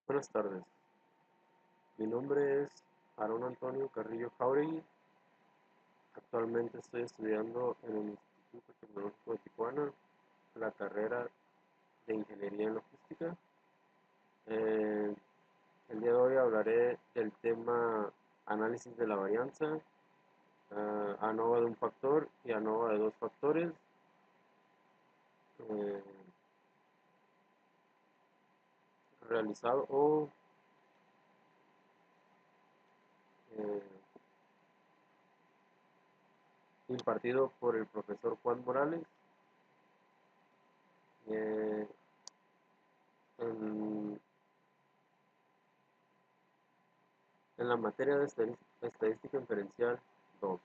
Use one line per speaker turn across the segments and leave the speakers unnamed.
Buenas tardes, mi nombre es Aaron Antonio Carrillo Jauregui. Actualmente estoy estudiando en el Instituto Tecnológico de Tijuana la carrera de Ingeniería en Logística. Eh, el día de hoy hablaré del tema análisis de la varianza, ANOVA de un factor y ANOVA de dos factores, eh, realizado o eh, impartido por el profesor Juan Morales. Eh, en, en la materia de estadística inferencial 2.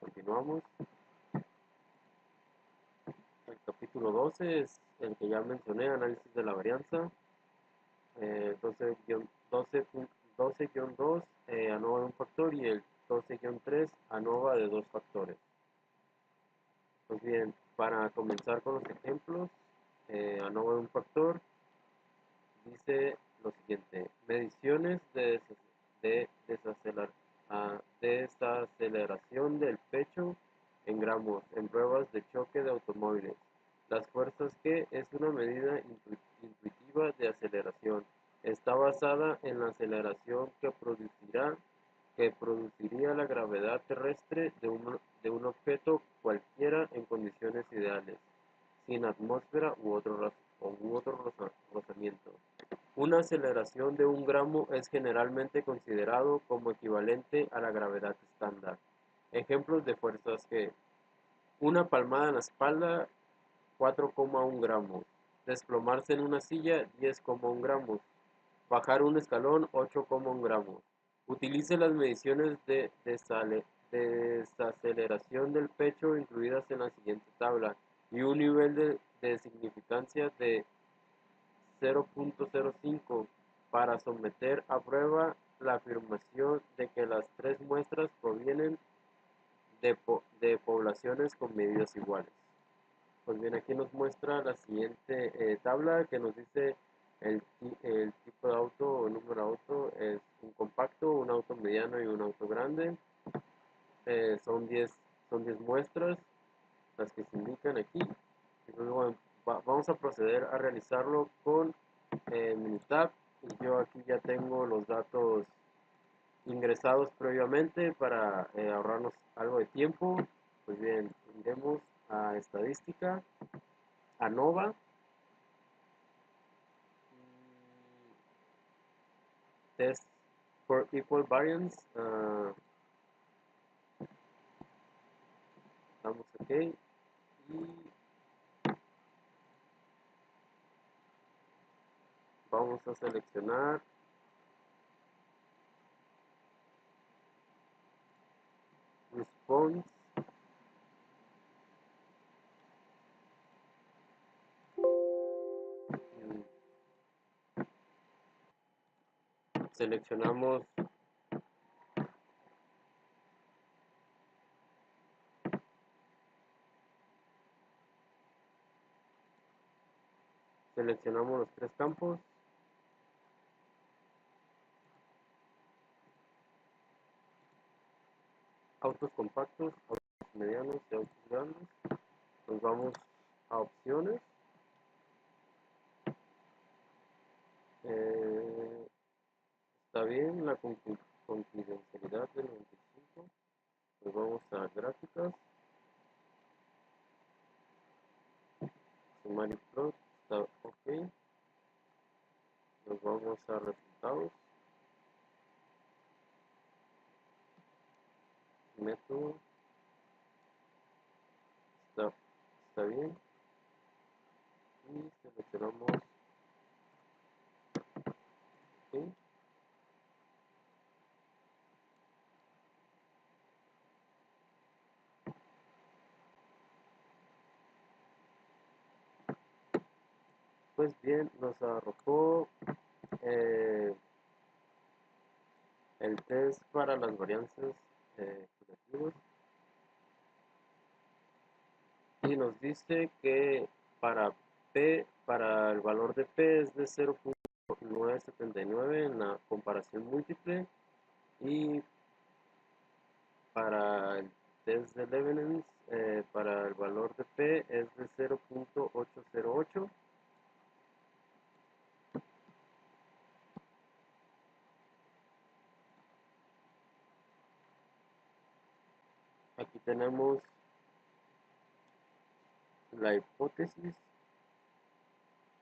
Continuamos. El capítulo 12 es el que ya mencioné, análisis de la varianza. 12-2, ANOVA de un factor, y el 12-3, ANOVA de dos factores. Pues bien, para comenzar con los ejemplos, ANOVA de un factor dice lo siguiente: mediciones de desaceleración del pecho en gramos en pruebas de choque de automóviles. Las fuerzas G es una medida intuitiva de aceleración. Está basada en la aceleración que produciría la gravedad terrestre de un objeto cualquiera en condiciones ideales, sin atmósfera u otro rozamiento. Una aceleración de un gramo es generalmente considerado como equivalente a la gravedad estándar. Ejemplos de fuerzas G: una palmada en la espalda, 4,1 gramos; desplomarse en una silla, 10,1 gramos; bajar un escalón, 8,1 gramos. Utilice las mediciones de desaceleración del pecho incluidas en la siguiente tabla y un nivel de significancia de 0.05 para someter a prueba la afirmación de que las tres muestras provienen de poblaciones con medidas iguales. Pues bien, aquí nos muestra la siguiente tabla que nos dice el tipo de auto o número de auto: es un compacto, un auto mediano y un auto grande. Son 10 muestras las que se indican aquí. Entonces, bueno, vamos a proceder a realizarlo con Minitab. Y yo aquí ya tengo los datos ingresados previamente para ahorrarnos algo de tiempo. Pues bien, iremos a estadística, ANOVA, test for equal variance. Damos OK y vamos a seleccionar response. Seleccionamos los tres campos. Autos compactos, autos medianos y autos grandes. Nos vamos a opciones. Está bien la confidencialidad del 95. Nos vamos a gráficas, summary plot, está OK. Nos vamos a resultados, método, está bien, y seleccionamos OK. Pues bien, nos arrojó eh, el test para las varianzas curativas, y nos dice que para P, para el valor de P es de 0.979 en la comparación múltiple, y para el test de Leibniz, para el valor de P es de 0.808. Aquí tenemos la hipótesis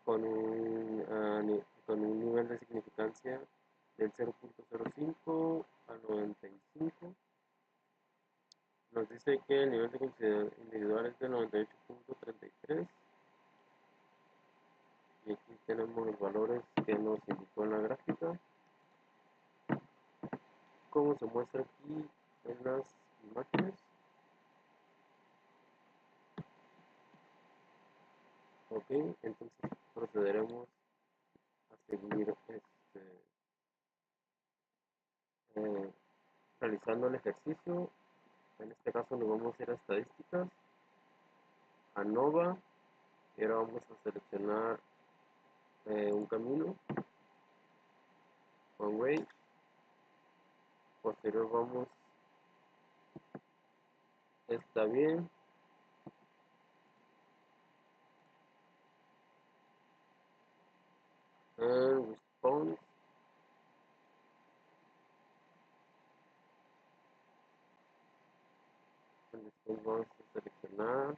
con un nivel de significancia del 0.05 al 95. Nos dice que el nivel de consideración individual es de 98.33, y aquí tenemos los valores que nos indicó en la gráfica, como se muestra aquí en las imágenes. Ok, entonces procederemos a seguir eh, realizando el ejercicio. En este caso nos vamos a ir a estadísticas, a Nova, y ahora vamos a seleccionar un camino, one way. Posterior vamos, está bien. And response, después vamos a seleccionar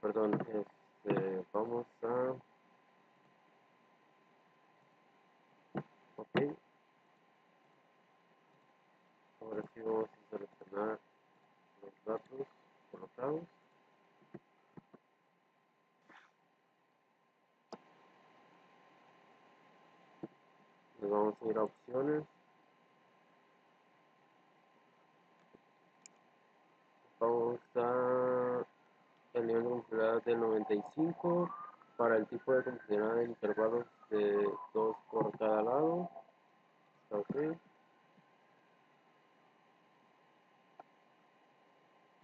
perdón, vamos a, ok, ahora sí vamos a seleccionar los datos colocados. Nos vamos a ir a opciones, vamos a el nivel de complejidad del 95, para el tipo de complejidad en intervalos de 2 por cada lado, está ok.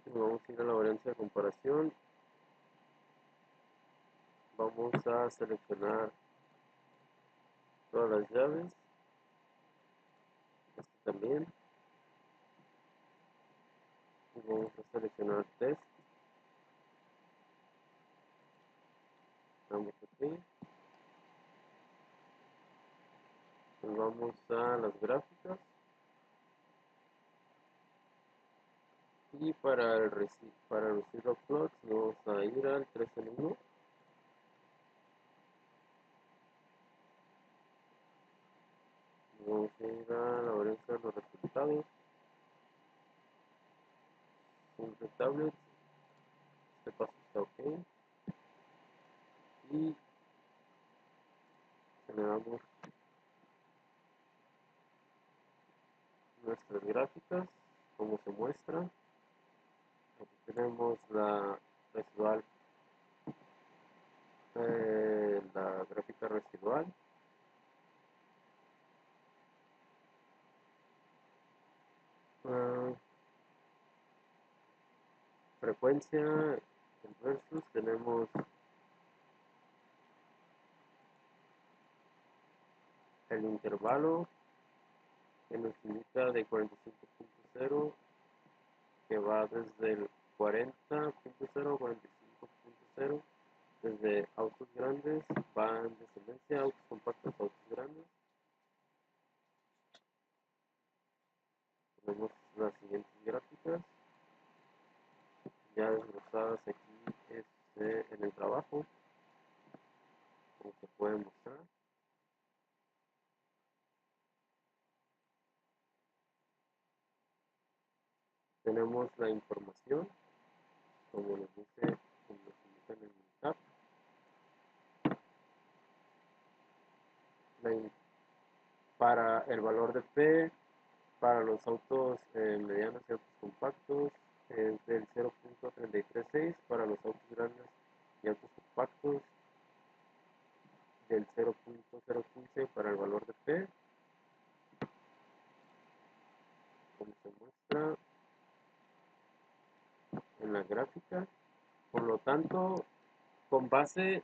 Nos vamos a ir a la varianza de comparación, vamos a seleccionar todas las llaves, este también, y vamos a seleccionar test, damos ok. Nos vamos a las gráficas, y para el receiver plots vamos a ir al 3 en 1. Vamos a ir a la varianza de los resultados, un tablet, este paso está ok, y generamos nuestras gráficas como se muestra. Aquí tenemos la residual, la gráfica residual, uh, frecuencia versus, tenemos el intervalo que nos indica de 45.0, que va desde el 40.0 a 45.0, desde autos grandes, va en descendencia, autos compactos, autos grandes. Tenemos las siguientes gráficas, ya desglosadas aquí en el trabajo, como se puede mostrar. Tenemos la información, como les dice, como les indica en el tab. Para el valor de P, para los autos medianos y autos compactos es del 0.336, para los autos grandes y autos compactos del 0.015 para el valor de P, como se muestra en la gráfica. Por lo tanto, con base,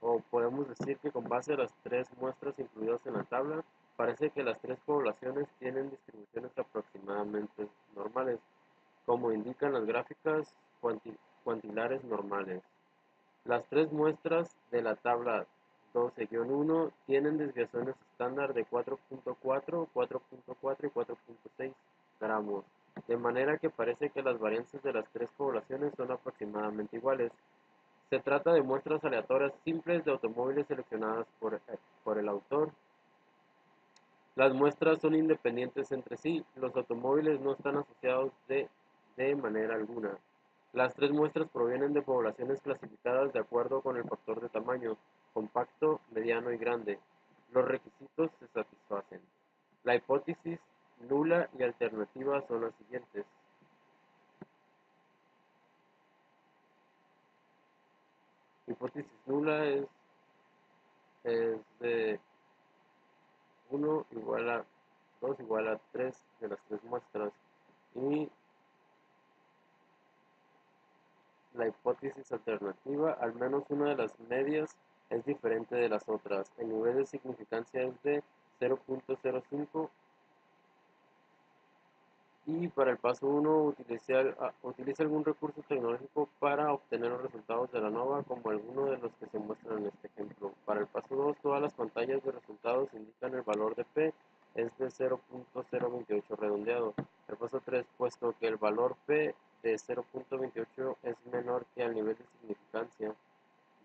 o podemos decir que con base a las tres muestras incluidas en la tabla, parece que las tres poblaciones tienen distribuciones aproximadamente normales, como indican las gráficas cuantilares normales. Las tres muestras de la tabla 12-1 tienen desviaciones estándar de 4.4, 4.4 y 4.6 gramos, de manera que parece que las varianzas de las tres poblaciones son aproximadamente iguales. Se trata de muestras aleatorias simples de automóviles seleccionadas por el autor. Las muestras son independientes entre sí. Los automóviles no están asociados de manera alguna. Las tres muestras provienen de poblaciones clasificadas de acuerdo con el factor de tamaño, compacto, mediano y grande. Los requisitos se satisfacen. La hipótesis nula y alternativa son las siguientes. Hipótesis nula es de 1 igual a 2 igual a 3 de las tres muestras, y la hipótesis alternativa, al menos una de las medias es diferente de las otras. El nivel de significancia es de 0.05, y para el paso 1 utilice algún recurso tecnológico para obtener los resultados de la ANOVA, como alguno de los que se muestran en este ejemplo. Para el paso 2, todas las pantallas de resultados indican el valor de P es de 0.028 redondeado. El paso 3, puesto que el valor P de 0.28 es menor que el nivel de significancia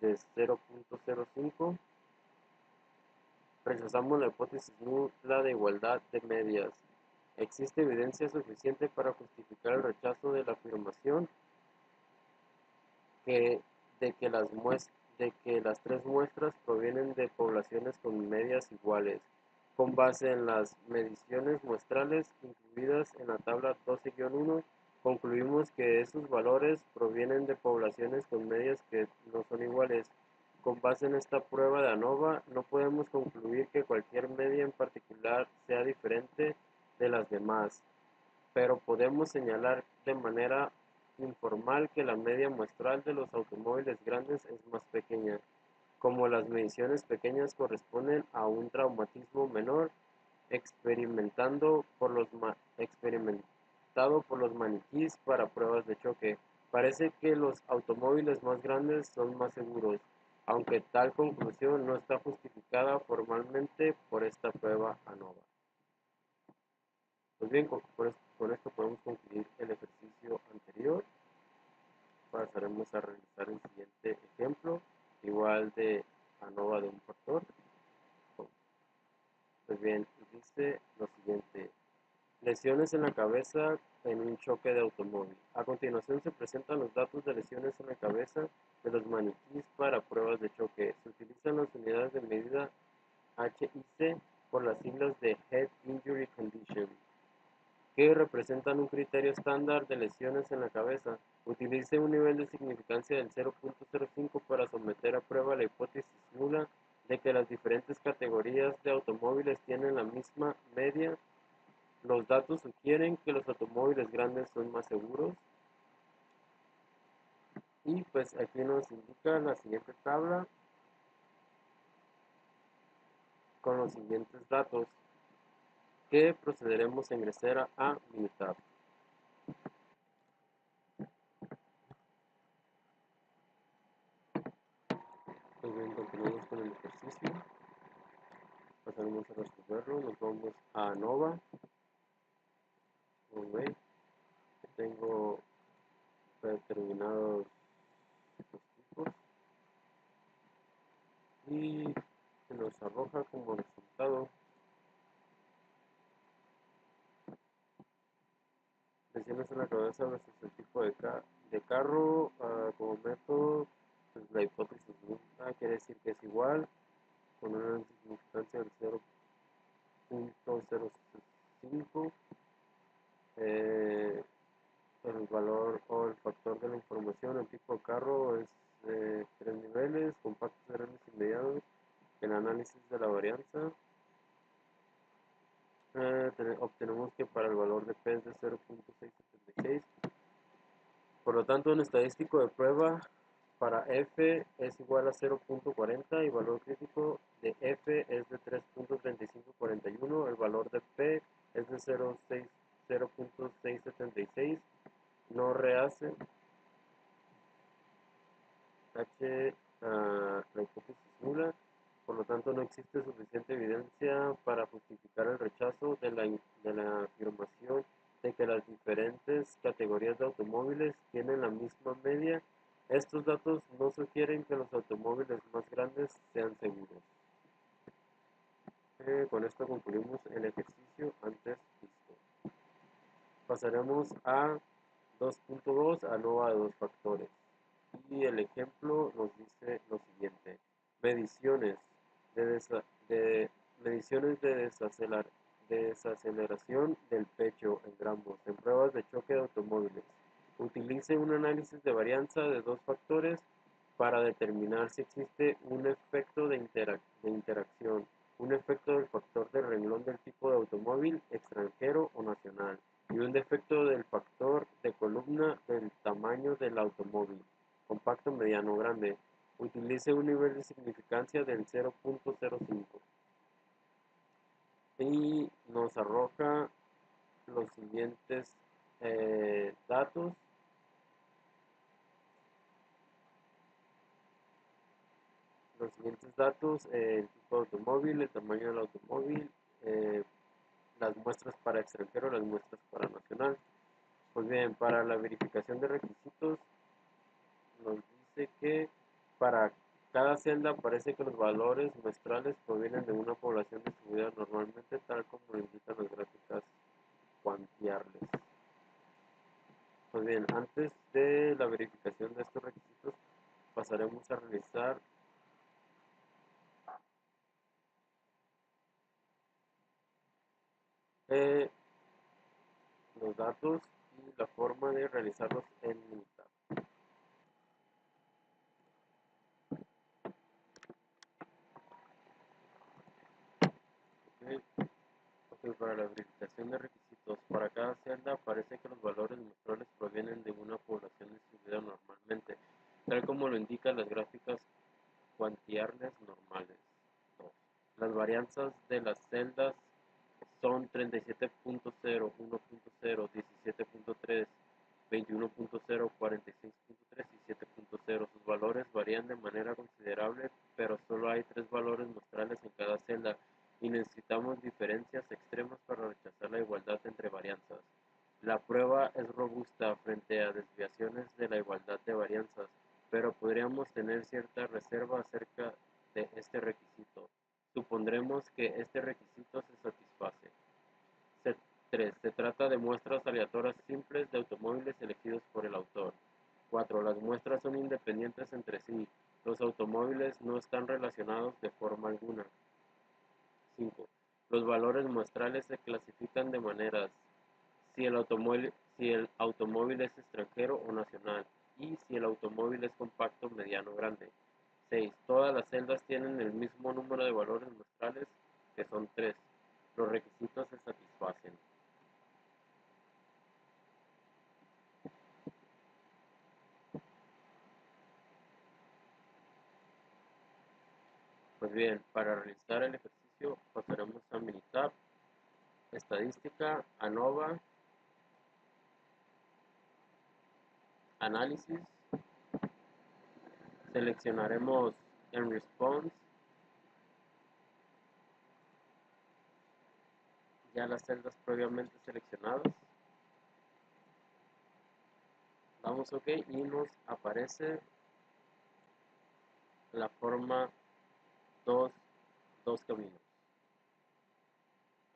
de 0.05, rechazamos la hipótesis nula de igualdad de medias. Existe evidencia suficiente para justificar el rechazo de la afirmación que, de, que de que las tres muestras provienen de poblaciones con medias iguales. Con base en las mediciones muestrales incluidas en la tabla 12-1, concluimos que esos valores provienen de poblaciones con medias que no son iguales. Con base en esta prueba de ANOVA, no podemos concluir que cualquier media en particular sea diferente de las demás, pero podemos señalar de manera informal que la media muestral de los automóviles grandes es más pequeña. Como las mediciones pequeñas corresponden a un traumatismo menor experimentado por los maniquís para pruebas de choque, parece que los automóviles más grandes son más seguros, aunque tal conclusión no está justificada formalmente por esta prueba ANOVA. Pues bien, con esto podemos concluir el ejercicio anterior. Pasaremos a realizar el siguiente ejemplo, igual de ANOVA de un factor. Pues bien, dice lo siguiente: lesiones en la cabeza en un choque de automóvil. A continuación se presentan los datos de lesiones en la cabeza de los maniquíes para pruebas de choque. Se utilizan las unidades de medida HIC por las siglas de Head Injury Condition, que representan un criterio estándar de lesiones en la cabeza. Utilice un nivel de significancia del 0.05 para someter a prueba la hipótesis nula de que las diferentes categorías de automóviles tienen la misma media. Los datos sugieren que los automóviles grandes son más seguros. Y pues aquí nos indica la siguiente tabla con los siguientes datos que procederemos a ingresar a Minitab. Pues bien, continuamos con el ejercicio. Pasaremos a resolverlo. Nos vamos a ANOVA. Como ven, tengo predeterminados los tipos y se nos arroja como resultado lesiones en la cabeza versus el tipo de carro. Como método, pues la hipótesis nula quiere decir que es igual, con una significancia del 0.05. Eh, el valor o el factor de la información, el tipo de carro es 3 niveles, compactos, grandes y medianos. El análisis de la varianza, obtenemos que para el valor de P es de 0.676. Por lo tanto, un estadístico de prueba para F es igual a 0.40 y valor crítico de F es de 3.3541. El valor de P es de 0.676. No rehace. La hipótesis nula. Por lo tanto, no existe suficiente evidencia para justificar el rechazo de la afirmación de que las diferentes categorías de automóviles tienen la misma media. Estos datos no sugieren que los automóviles más grandes sean seguros. Con esto concluimos el ejercicio antes visto. Pasaremos a 2.2, ANOVA de dos factores. Y el ejemplo nos dice lo siguiente: mediciones de mediciones de desaceleración del pecho en gramos en pruebas de choque de automóviles. Utilice un análisis de varianza de dos factores para determinar si existe un efecto de interacción, un efecto del factor de renglón del tipo de automóvil, extranjero o nacional, y un defecto del factor de columna del tamaño del automóvil, compacto, mediano, grande. Utilice un nivel de significancia del 0.05 y nos arroja los siguientes datos. El tipo de automóvil, el tamaño del automóvil, eh, las muestras para extranjero, las muestras para nacional. Pues bien, para la verificación de requisitos nos dice que para cada celda parece que los valores muestrales provienen de una población distribuida normalmente, tal como lo indican las gráficas cuantiables. Pues bien, antes de la verificación de estos requisitos, pasaremos a realizar los datos y la forma de realizarlos en Minitab. ¿Okay? Ok, para la verificación de requisitos, para cada celda parece que los valores muestrales provienen de una población distribuida normalmente, tal como lo indican las gráficas cuantiables normales. 2. Las varianzas de las celdas son 37.0, 1.0, 17.3, 21.0, 46.3 y 7.0. Sus valores varían de manera considerable, pero solo hay 3 valores muestrales en cada celda y necesitamos diferencias extremas para rechazar la igualdad entre varianzas. La prueba es robusta frente a desviaciones de la igualdad de varianzas, pero podríamos tener cierta reserva acerca de este requisito. Supondremos que este requisito se satisface. 3. Se trata de muestras aleatorias simples de automóviles elegidos por el autor. 4. Las muestras son independientes entre sí. Los automóviles no están relacionados de forma alguna. 5. Los valores muestrales se clasifican de maneras: si el automóvil es extranjero o nacional, y si el automóvil es compacto, mediano, grande. 6. Todas las celdas tienen el mismo número de valores muestrales, que son 3. Los requisitos se satisfacen. Pues bien, para realizar el ejercicio pasaremos a Minitab, Estadística, ANOVA, Análisis. Seleccionaremos en Response ya las celdas previamente seleccionadas. Damos OK y nos aparece la forma dos caminos.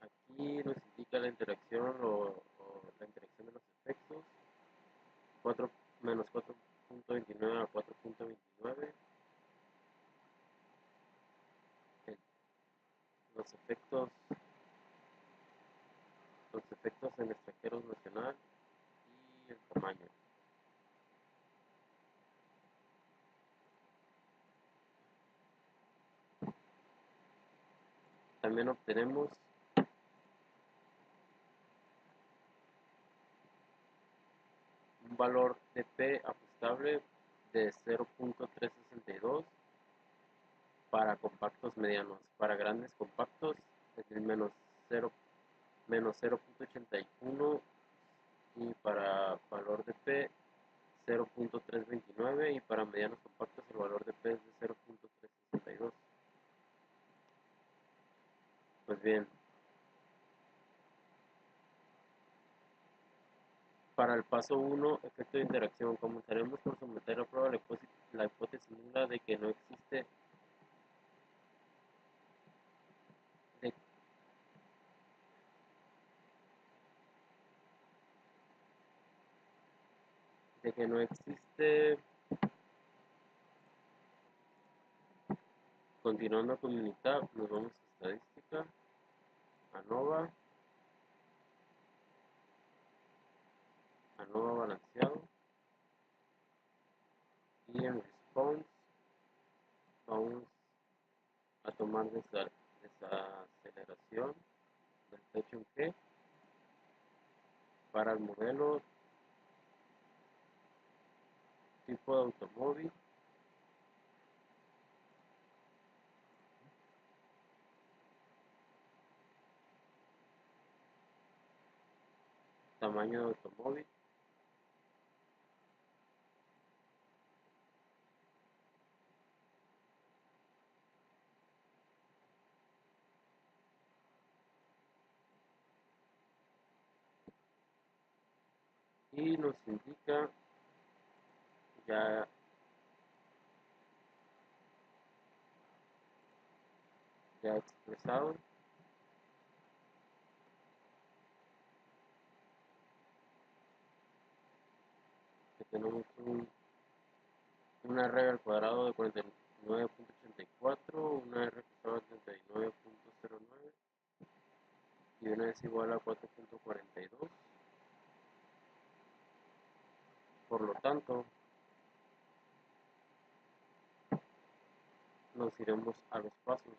Aquí nos indica la interacción o la interacción de los efectos. 4 menos 4.29 a 4.29. Los efectos en extranjeros nacionales. tamaño. También obtenemos un valor de P ajustable de 0.362 para compactos medianos. Para grandes compactos es el menos 0.81 y para valor de P 0.329 y para medianos compactos el valor de P es de 0.362. Pues bien, para el paso 1, efecto de interacción, comenzaremos por someter a prueba la hipótesis nula de que no existe de, de que no existe. Continuando con Minitab, nos vamos a estadística, ANOVA balanceado, y en response vamos a tomar desaceleración del techo en G para el modelo, tipo de automóvil, tamaño de automóvil, y nos indica ya expresado que tenemos una R al cuadrado de 49.84, una R al cuadrado de 39.09 y una es igual a 4.42. Por lo tanto, nos iremos a los pasos.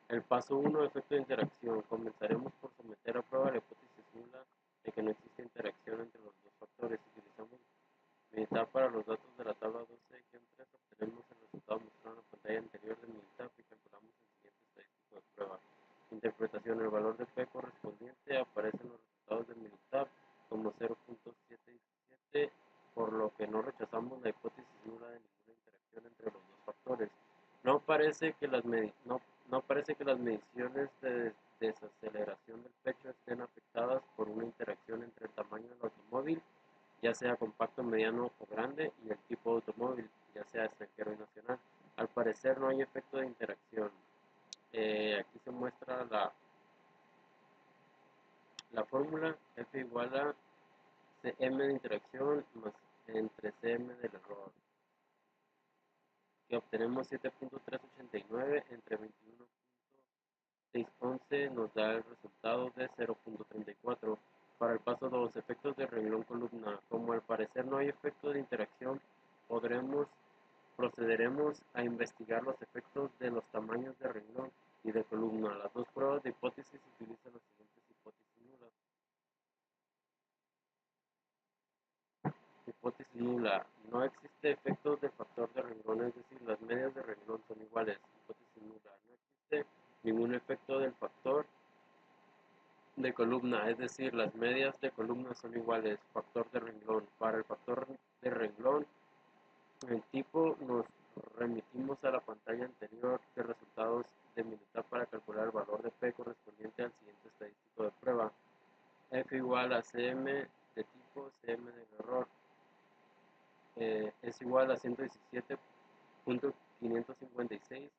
El paso 1, efecto de interacción. Comenzaremos por someter a prueba la hipótesis nula de que no existe interacción entre los dos factores. Utilizamos Minitab para los datos de la tabla 12-3. Obtenemos el resultado mostrado en la pantalla anterior de Minitab y calculamos el siguiente estadístico de prueba. Interpretación. El valor de P correspondiente aparece en los resultados de Minitab como 0.717, por lo que no rechazamos la hipótesis nula de ninguna interacción entre los dos factores. No parece que las mediciones de desaceleración del pecho estén afectadas por una interacción entre el tamaño del automóvil, ya sea compacto, mediano o grande, y el tipo de automóvil, ya sea extranjero o nacional. Al parecer no hay efecto de interacción. Aquí se muestra la fórmula F igual a Cm de interacción más entre Cm del error, que obtenemos 7.389 entre 21.611 nos da el resultado de 0.34. Para el paso 2, efectos de renglón columna. Como al parecer no hay efecto de interacción, procederemos a investigar los efectos de los tamaños de renglón y de columna. Las dos pruebas de hipótesis utilizan las siguientes hipótesis nulas. Hipótesis nula. No existe efectos del factor de renglón, es decir, las medias de renglón son iguales. Hipótesis nula. No existe ningún efecto del factor de columna, es decir, las medias de columna son iguales. Factor de renglón. Para el factor de renglón, el tipo nos remitimos a la pantalla anterior de resultados de Minitab para calcular el valor de P correspondiente al siguiente estadístico de prueba. F igual a Cm de tipo, Cm del error, es igual a 117.556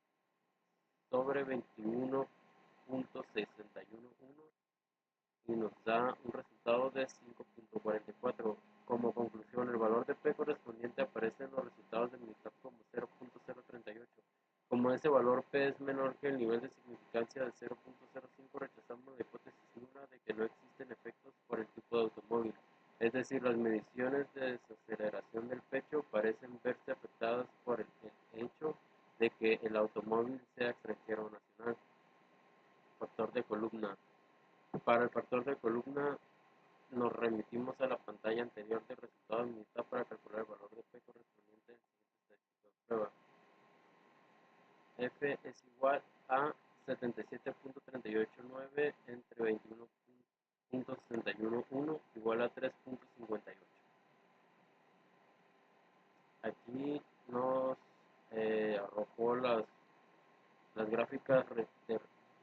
sobre 21.611 y nos da un resultado de 5.44. Como conclusión, el valor de P correspondiente aparece en los resultados de Minitab como 0.038. Como ese valor P es menor que el nivel de significancia de 0.05, rechazamos la hipótesis nula de que no existen efectos por el tipo de automóvil. Es decir, las mediciones de desaceleración del pecho parecen verse afectadas por el hecho de que el automóvil sea extranjero o nacional. Factor de columna. Para el factor de columna nos remitimos a la pantalla anterior del resultado de mitad para calcular el valor de P correspondiente al siguiente estadístico de prueba. F es igual a 77.389 entre 21.611 igual a 3.58. Aquí nos arrojó las gráficas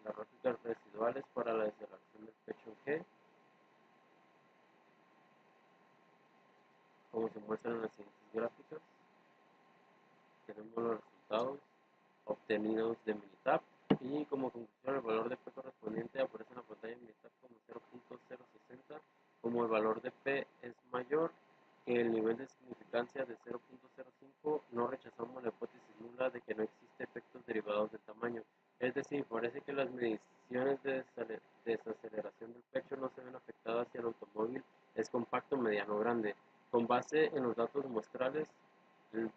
las gráficas residuales para la desaceleración del pecho G, como se muestran en las siguientes gráficas. Tenemos los resultados obtenidos de Minitab y como conclusión el valor de P correspondiente aparece en la pantalla de Minitab como 0.060. Como el valor de P es mayor que el nivel de significancia de 0.05, no rechazamos la hipótesis nula de que no existe efectos derivados del tamaño. Es decir, parece que las mediciones de desaceleración del pecho no se ven afectadas si el automóvil es compacto, mediano o grande. Con base en los datos muestrales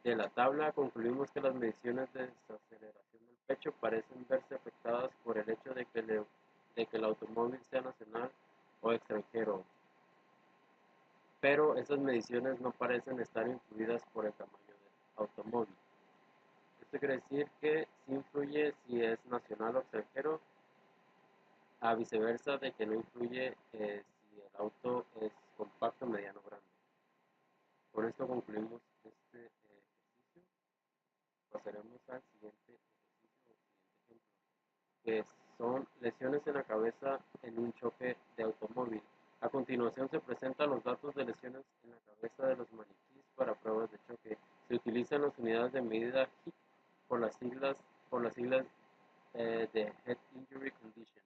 de la tabla, concluimos que las mediciones de desaceleración del pecho parecen verse afectadas por el hecho de que el automóvil sea nacional o extranjero, pero esas mediciones no parecen estar influidas por el tamaño del automóvil. Esto quiere decir que sí influye si es nacional o extranjero, a viceversa de que no influye si el auto es compacto, mediano o grande. Con esto concluimos este ejercicio. Pasaremos al siguiente ejercicio o siguiente ejemplo, que son lesiones en la cabeza en un choque de automóvil. A continuación se presentan los datos de lesiones en la cabeza de los maniquíes para pruebas de choque. Se utilizan las unidades de medida HIT por las siglas de Head Injury Condition,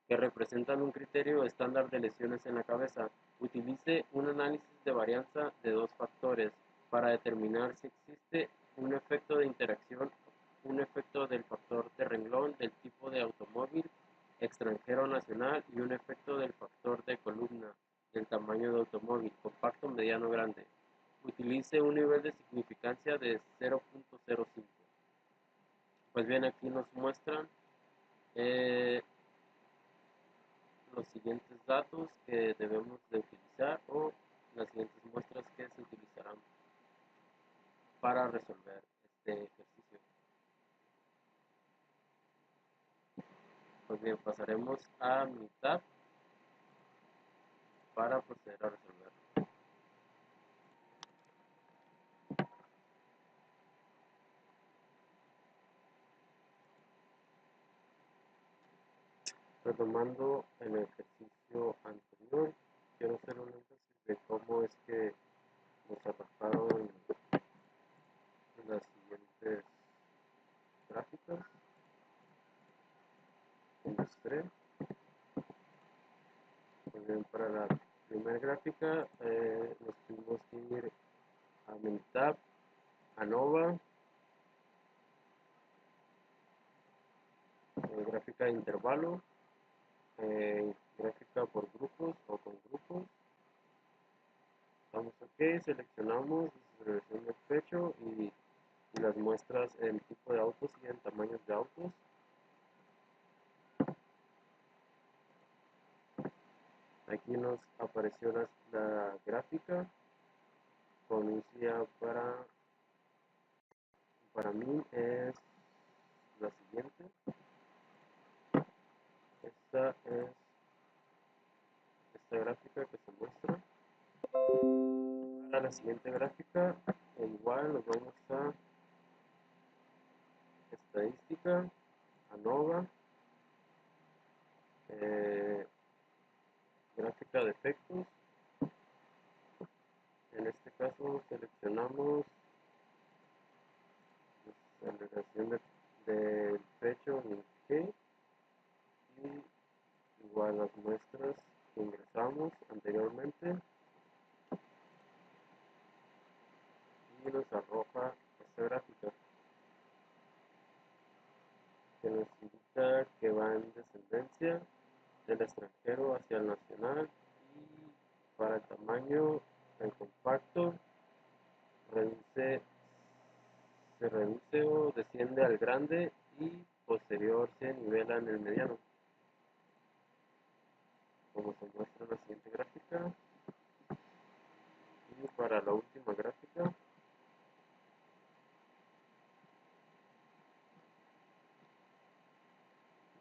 que representan un criterio estándar de lesiones en la cabeza. Utilice un análisis de varianza de dos factores para determinar si existe un efecto de interacción, un efecto del factor de renglón del tipo de automóvil, extranjero o nacional, y un efecto del factor de columna del tamaño de automóvil, compacto, mediano o grande. Utilice un nivel de significancia de 0.05. Pues bien, aquí nos muestran los siguientes datos que debemos de utilizar o las siguientes muestras que se utilizarán para resolver este ejercicio. Pues bien, pasaremos a mitad para proceder a resolverlo. Retomando el ejercicio anterior, quiero hacer un énfasis de cómo es que nos arrojaron las siguientes gráficas que mostré. Pues bien, para la primera gráfica nos tuvimos que ir a Minitab, a Nova, gráfica de intervalo, gráfica por grupos o con grupos. Damos OK, seleccionamos desaceleración del pecho y las muestras en tipo de autos y en tamaños de autos. Aquí nos apareció la gráfica con un CIA para mí es la siguiente. Esta es esta gráfica que se muestra. Para la siguiente gráfica, igual nos vamos a estadística, ANOVA, gráfica de efectos. En este caso seleccionamos la aceleración del pecho en G y igual las muestras que ingresamos anteriormente y nos arroja esta gráfica. va en descendencia del extranjero hacia el nacional, y para el tamaño, el compacto se reduce o desciende al grande y posterior se nivela en el mediano, como se muestra en la siguiente gráfica. Y para la última gráfica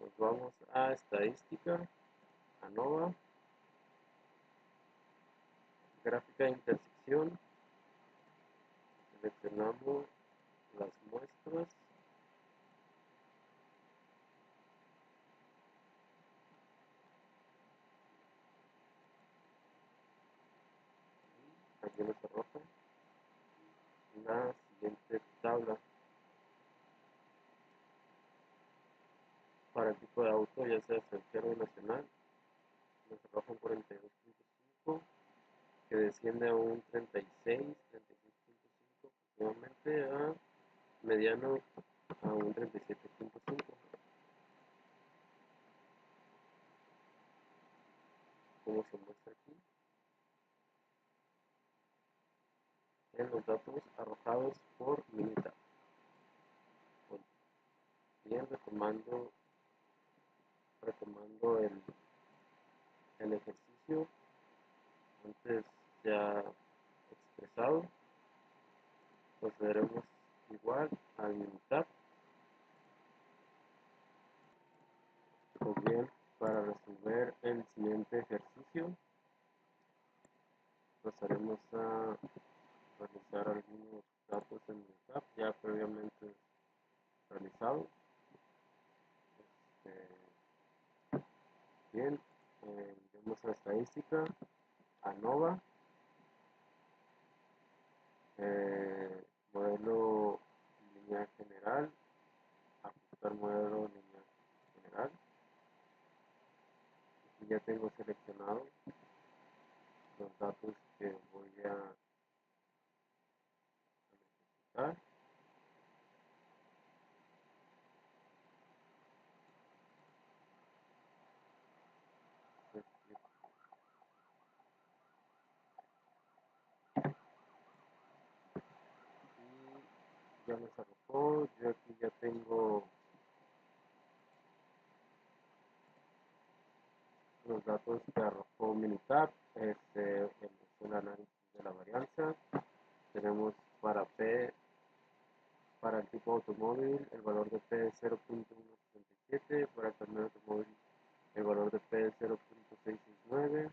nos vamos a estadística, ANOVA, gráfica de intersección, seleccionamos las muestras, aquí nos arroja la siguiente tabla. Para el tipo de auto, ya sea extranjero o nacional, nos arroja un 42.5 que desciende a un 36.5 aproximadamente, a mediano a un 37.5. Como se muestra aquí en los datos arrojados por Minita. Bien, retomando el ejercicio antes ya expresado, procederemos igual al Minitab. Pues bien, para resolver el siguiente ejercicio, pasaremos a realizar algunos datos en Minitab ya previamente realizados. Bien, vemos la estadística, ANOVA, modelo lineal general, ajustar modelo lineal general. Aquí ya tengo seleccionado los datos que voy a necesitar. Y ya nos arrojó, yo aquí ya tengo los datos que arrojó Minitab, el análisis de la varianza. Tenemos para P, para el tipo automóvil, el valor de P es 0.177, para el tamaño automóvil el valor de P es 0.669,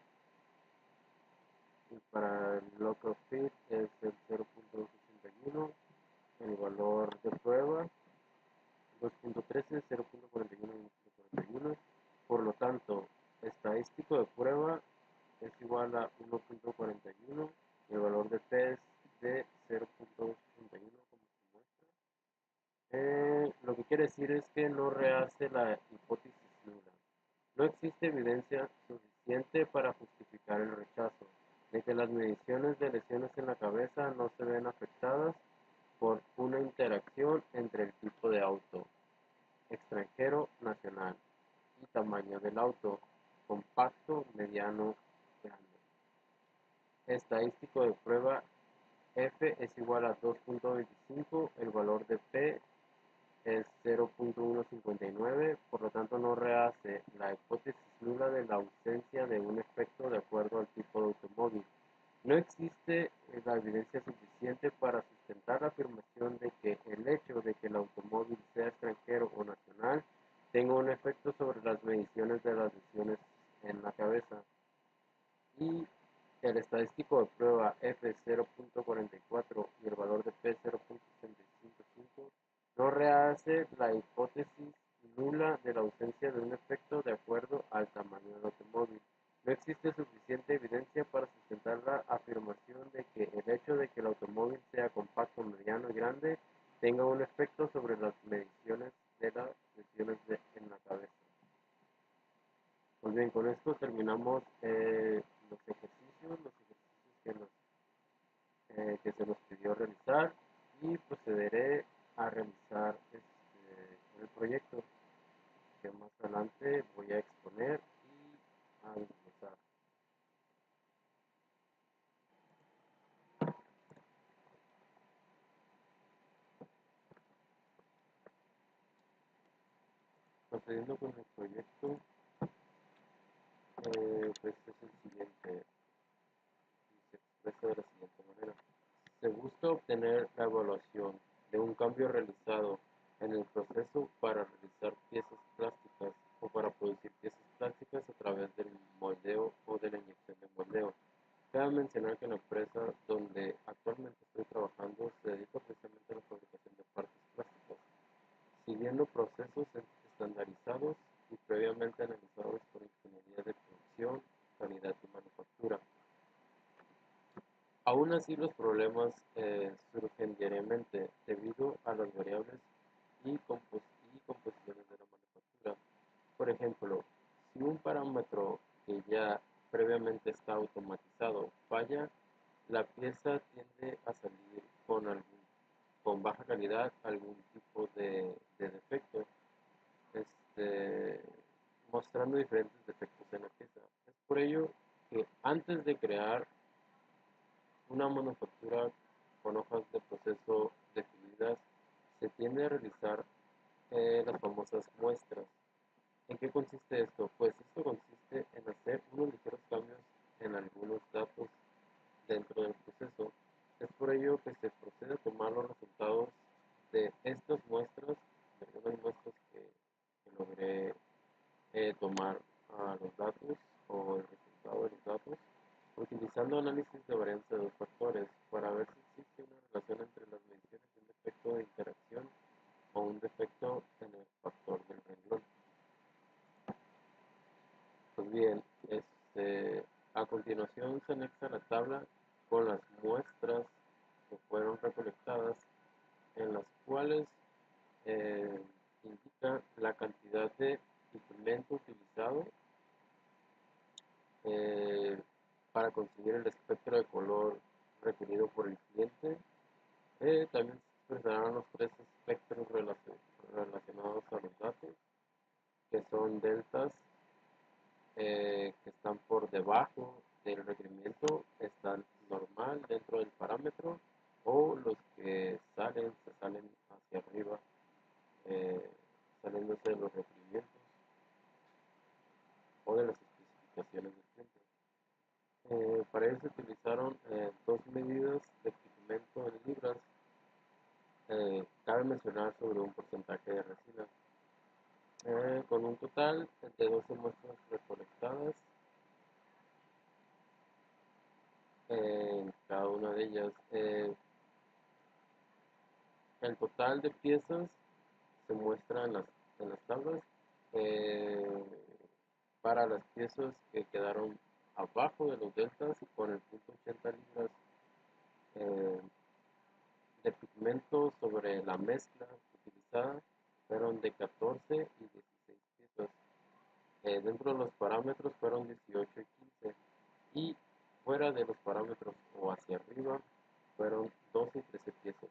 y para el lock of fit es el 0.281, el valor de prueba 2.13, 0.41, 1.41. Por lo tanto, estadístico de prueba es igual a 1.41 y el valor de P es de 0.281, como se muestra. Lo que quiere decir es que no rehace la hipótesis nula. No existe evidencia suficiente para justificar el rechazo de que las mediciones de lesiones en la cabeza no se ven afectadas por una interacción entre el tipo de auto, extranjero, nacional, y tamaño del auto, compacto, mediano, grande. Estadístico de prueba F es igual a 2.25, el valor de P es 0.159, por lo tanto no rehace la hipótesis nula de la ausencia de un efecto de acuerdo al tipo de automóvil. No existe la evidencia suficiente para sustentar la afirmación de que el hecho de que el automóvil sea extranjero o nacional tenga un efecto sobre las mediciones de las lesiones en la cabeza. Y el estadístico de prueba F 0.44 y el valor de P 0.655 no rehace la hipótesis nula de la ausencia de un efecto de acuerdo al tamaño del automóvil. No existe suficiente evidencia para sustentar la afirmación de que el hecho de que el automóvil sea compacto, mediano y grande tenga un efecto sobre las mediciones de las lesiones en la cabeza. Pues bien, con esto terminamos los ejercicios que se nos pidió realizar, y procederé a realizar el proyecto que más adelante voy a exponer y a desglosar. Procediendo con el proyecto, pues es el siguiente y se expresa de la siguiente manera. Se busca obtener la evaluación de un cambio realizado en el proceso para realizar piezas plásticas o para producir piezas plásticas a través del moldeo o de la inyección de moldeo. Cabe mencionar que la empresa donde actualmente estoy trabajando se dedica precisamente a la fabricación de partes plásticas, siguiendo procesos estandarizados y previamente analizados por ingeniería de producción, calidad y manufactura. Aún así, los problemas surgen diariamente debido a las variables y composiciones de la manufactura. Por ejemplo, si un parámetro que ya previamente está automatizado falla, la pieza tiende a salir con baja calidad, algún tipo de defecto, este, mostrando diferentes defectos en la pieza. Es por ello que antes de crear una manufactura con hojas de proceso definidas, se tiende a realizar las famosas muestras. ¿En qué consiste esto? Pues esto consiste en hacer unos ligeros cambios en algunos datos dentro del proceso. Es por ello que se procede a tomar los resultados de estas muestras, de algunas muestras que logré tomar a los datos o el resultado de los datos, utilizando análisis de varianza de dos factores para ver si existe una relación entre las mediciones de un defecto de interacción o un defecto en el factor del renglón. Pues bien, a continuación se anexa la tabla con las muestras que fueron recolectadas, en las cuales eh, indica la cantidad de pigmento utilizado eh, para conseguir el espectro de color requerido por el cliente. También se expresarán los tres espectros relacionados a los datos, que son deltas, que están por debajo del requerimiento, están normal dentro del parámetro, o los que se salen hacia arriba, eh, saliéndose de los requerimientos o de las especificaciones del cliente. Para ello se utilizaron dos medidas de pigmento en libras. Cabe mencionar sobre un porcentaje de resina, con un total de 12 muestras recolectadas en cada una de ellas. El total de piezas se muestra en las tablas. eh, para las piezas que quedaron abajo de los deltas y con el punto 80 libras eh, de pigmento sobre la mezcla utilizada, fueron de 14 y 16 piezas. Dentro de los parámetros fueron 18 y 15, y fuera de los parámetros o hacia arriba fueron 12 y 13 piezas.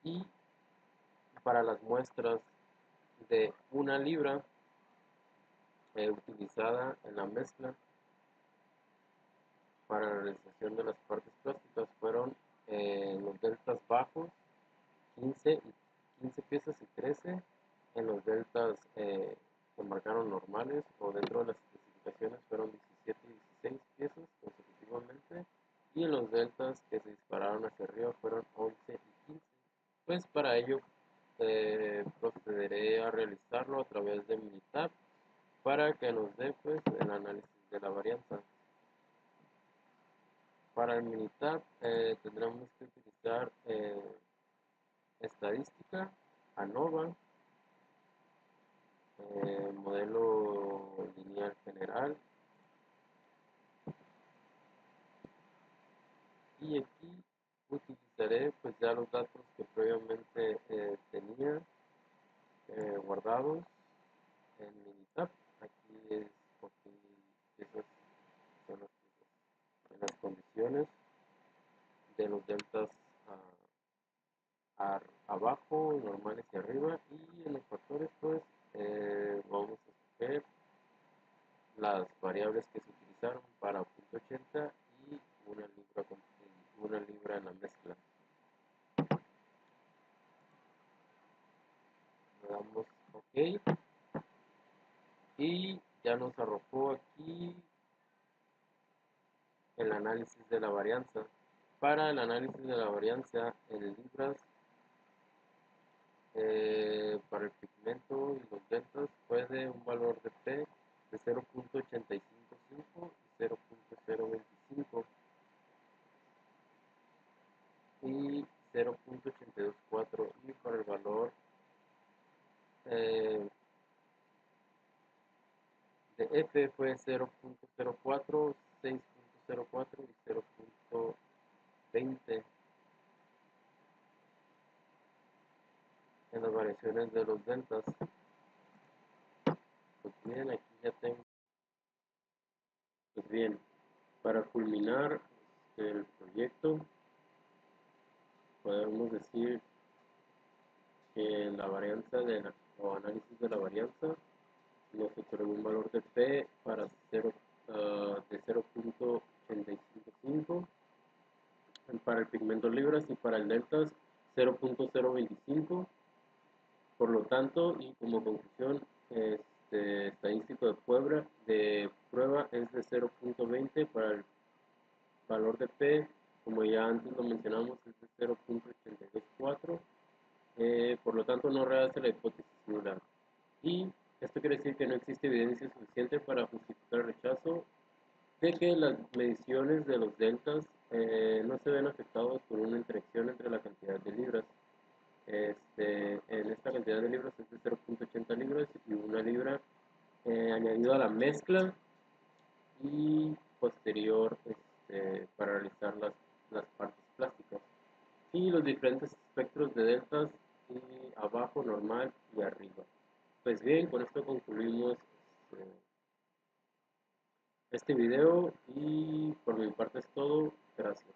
Y para las muestras de una libra utilizada en la mezcla para la realización de las partes plásticas fueron los deltas bajos 15 piezas y 13 en los deltas que marcaron normales o dentro de las especificaciones fueron 17 y 16 piezas consecutivamente, y en los deltas que se dispararon hacia arriba fueron 11 y 15. Pues para ello procederé a realizarlo a través de Minitab para que nos dé pues el análisis de la varianza. Para el Minitab tendremos que utilizar estadística, ANOVA, modelo lineal general, y aquí utilizaré pues ya los datos que previamente tenía guardados en Minitab. Aquí esas son en las condiciones de los deltas abajo, normales y arriba, y en los factores pues vamos a variables que se utilizaron para punto 80 y una libra en la mezcla. Le damos OK y ya nos arrojó aquí el análisis de la varianza. Para el análisis de la varianza en libras, para el pigmento y los deltas puede un valor de P de 0.855 y 0.025 y 0.824, y para el valor de F fue 0.04, 6.04 y 0.20 en las variaciones de los deltas. Pues bien, aquí ya tengo. Pues bien, para culminar el proyecto, podemos decir que la varianza o análisis de la varianza nos otorgó un valor de P para de 0.855, para el pigmento libras, y para el deltas 0.025. Por lo tanto, y como conclusión, estadístico de prueba es de 0.20. Para el valor de P, como ya antes lo mencionamos, es de 0.824. Por lo tanto, no rehace la hipótesis nula. Y esto quiere decir que no existe evidencia suficiente para justificar el rechazo de que las mediciones de los deltas no se ven afectados por una interacción entre la cantidad de libras. En esta cantidad de libras es de 0.80 libras y una libra añadido a la mezcla y posterior para realizar las partes plásticas. Y los diferentes espectros de deltas, abajo, normal y arriba. Pues bien, con esto concluimos este video y por mi parte es todo. Gracias.